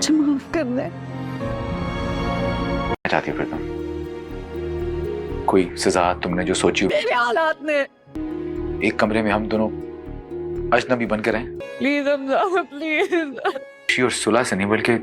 मुझे माफ कर दे। चाहती हो फिर तुम? कोई सजा तुमने जो सोची हो? मेरे हालात ने। एक कमरे में हम दोनों अजनबी बनकर हैं। Please Hamza, please. खुशी और सुलह से नहीं बल्कि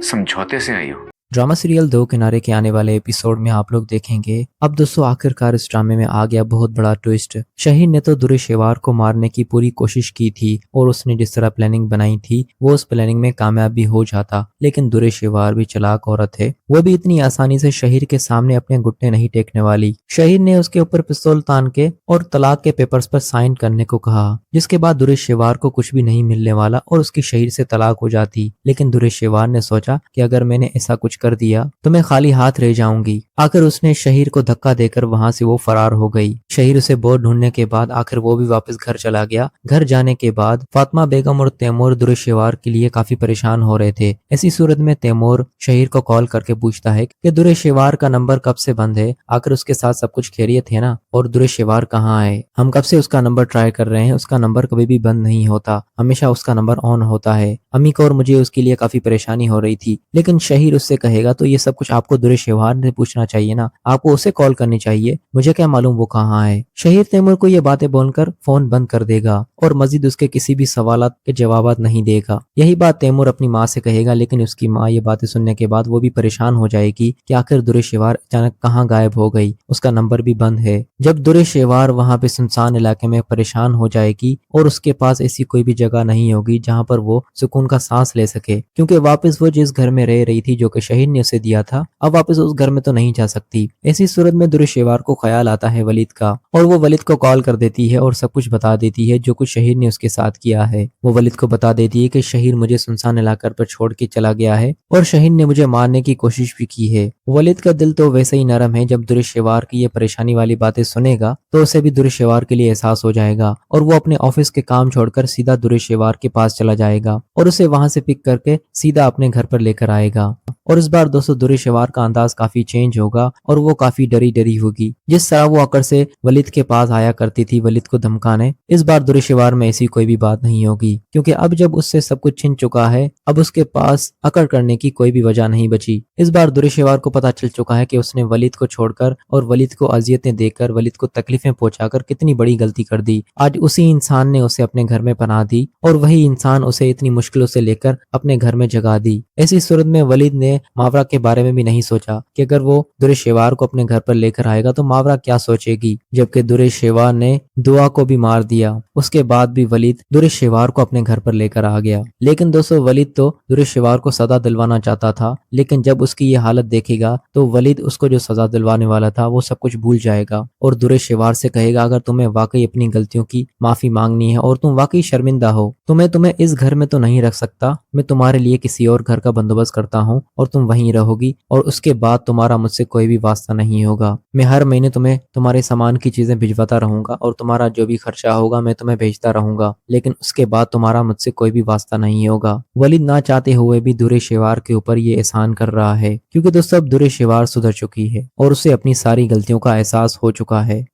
समझौते से आई हो। ड्रामा सीरियल दो किनारे के आने वाले एपिसोड में आप लोग देखेंगे अब दोस्तों आखिरकार इस ड्रामे में आ गया बहुत बड़ा ट्विस्ट। शहीद ने तो दुरेशेवार को मारने की पूरी कोशिश की थी और उसने जिस तरह प्लानिंग बनाई थी वो उस प्लानिंग में कामयाब भी हो जाता, लेकिन दुरेशेवार भी चालाक औरत है, वो भी इतनी आसानी से शहीद के सामने अपने घुटने नहीं टेकने वाली। शहीद ने उसके ऊपर पिस्तौल तान के और तलाक के पेपर्स पर साइन करने को कहा, जिसके बाद दुरेशेवार को कुछ भी नहीं मिलने वाला और उसकी शहीद से तलाक हो जाती। लेकिन दुरेशेवार ने सोचा कि अगर मैंने ऐसा कुछ कर दिया तो मैं खाली हाथ रह जाऊंगी। आखिर उसने शहीर को धक्का देकर वहां से वो फरार हो गई। शहीर उसे बहुत ढूंढने के बाद आखिर वो भी वापस घर चला गया। घर जाने के बाद फातिमा बेगम और तैमूर दुरेशेवार के लिए काफी परेशान हो रहे थे। ऐसी सूरत में तैमूर शहीर को कॉल करके पूछता है कि दुरेशेवार का नंबर कब से बंद है, आखिर उसके साथ सब कुछ खैरियत है ना, और दुरेशेवार कहाँ है? हम कब से उसका नंबर ट्राई कर रहे हैं, उसका नंबर कभी भी बंद नहीं होता, हमेशा उसका नंबर ऑन होता है। अम्मी को और मुझे उसके लिए काफी परेशानी हो रही थी। लेकिन शहीर उससे कहेगा तो ये सब कुछ आपको दुरेशेवार ने पूछना चाहिए ना, आपको उसे कॉल करनी चाहिए, मुझे क्या मालूम वो कहाँ है। शहीर तैमूर को ये बातें बोलकर फोन बंद कर देगा और मजीद उसके किसी भी सवालात के जवाब नहीं देगा। यही बात तैमूर अपनी माँ से कहेगा, लेकिन उसकी माँ ये बातें सुनने के बाद वो भी परेशान हो जाएगी कि आखिर दुरेशेवार अचानक कहाँ गायब हो गई, उसका नंबर भी बंद है। जब दुरेशेवार वहाँ पे सुनसान इलाके में परेशान हो जाएगी और उसके पास ऐसी कोई भी जगह नहीं होगी जहाँ पर वो सुकून का सांस ले सके, क्योंकि वापस वो जिस घर में रह रही थी जो कि शहीद ने उसे दिया था, अब वापस उस घर में तो नहीं जा सकती। ऐसी सूरत में दुरेशेवार को ख्याल आता है वलीद का और वो वलीद को कॉल कर देती है और सब कुछ बता देती है जो कुछ शहीद ने उसके साथ किया है। वो वलीद को बता देती है कि शहीद मुझे सुनसान इलाके पर छोड़ के चला गया है और शहीद ने मुझे मारने की कोशिश भी की है। वलीद का दिल तो वैसे ही नरम है, जब दुरेशेवार की ये परेशानी वाली बातें सुनेगा तो उसे भी दुरेशेवार के लिए एहसास हो जाएगा और वो अपने ऑफिस के काम छोड़कर सीधा दुरेशेवार के पास चला जाएगा और उसे वहां से पिक करके सीधा अपने घर पर लेकर आएगा। और इस बार दोस्तों दुरेशेवार का अंदाज काफी चेंज होगा और वो काफी डरी डरी होगी। जिस तरह वो अकड़ से वलीद के पास आया करती थी वलीद को धमकाने, इस बार दुरेशेवार में ऐसी कोई भी बात नहीं होगी, क्योंकि अब जब उससे सब कुछ छिन चुका है अब उसके पास अकड़ करने की कोई भी वजह नहीं बची। इस बार दुरेशेवार को पता चल चुका है कि उसने वलीद को छोड़कर और वलीद को अजियतें देकर वलीद को तकलीफें पहुंचाकर कितनी बड़ी गलती कर दी। आज उसी इंसान ने उसे अपने घर में पनाह दी और वही इंसान उसे इतनी मुश्किलों से लेकर अपने घर में जगा दी। ऐसी सूरत में वलीद ने मावरा के बारे में भी नहीं सोचा कि अगर वो दुरेशेवार को अपने घर पर लेकर आएगा तो मावरा क्या सोचेगी, जबकि दुरेशेवार ने दुआ को भी मार दिया। उसके बाद भी वलीद दुरेशेवार को अपने घर पर लेकर आ गया। लेकिन दोस्तों वलीद तो दुरेशेवार को सजा दिलवाना चाहता था, लेकिन जब उसकी ये हालत देखेगा तो वलीद उसको जो सजा दिलवाने वाला था वो सब कुछ भूल जाएगा और दुरेशेवार से कहेगा अगर तुम्हें वाकई अपनी गलतियों की माफी मांगनी है और तुम वाकई शर्मिंदा हो तो मैं तुम्हें इस घर में तो नहीं रख सकता, मैं तुम्हारे लिए किसी और घर का बंदोबस्त करता हूँ और तुम वहीं रहोगी और उसके बाद तुम्हारा मुझसे कोई भी वास्ता नहीं होगा। मैं हर महीने तुम्हें तुम्हारे सामान की चीजें भिजवाता रहूंगा और तुम्हारा जो भी खर्चा होगा मैं तुम्हें भेजता रहूंगा, लेकिन उसके बाद तुम्हारा मुझसे कोई भी वास्ता नहीं होगा। वलीद ना चाहते हुए भी दुरेशेवार के ऊपर ये एहसान कर रहा है, क्योंकि दोस्तों अब दुरेशेवार सुधर चुकी है और उसे अपनी सारी गलतियों का एहसास हो चुका है।